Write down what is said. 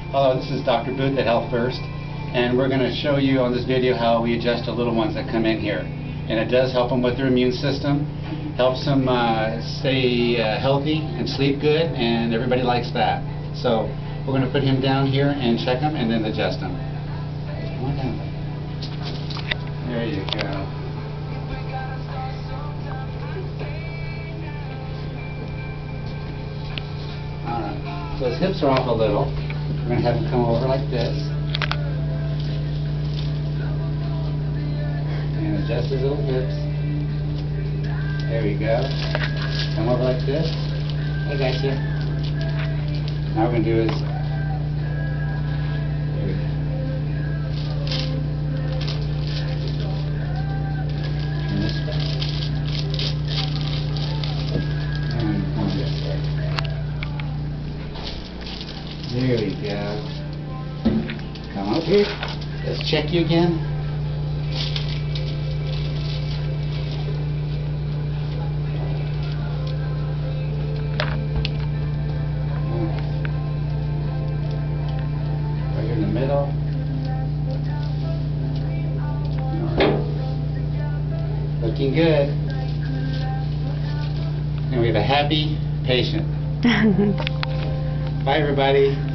Hello, this is Dr. Booth at Health First, and we're going to show you on this video how we adjust the little ones that come in here. And it does help them with their immune system, helps them stay healthy and sleep good, and everybody likes that. So we're going to put him down here and check him and then adjust him. Come on down. There you go. Alright, so his hips are off a little. We're going to have him come over like this. And adjust his little hips. There we go. Come over like this. I got you. Now we're going to do is... There we go. Turn this way. And come this way. There we go. Come up here. Let's check you again. Right here in the middle. All right. Looking good. And we have a happy patient. Bye, everybody.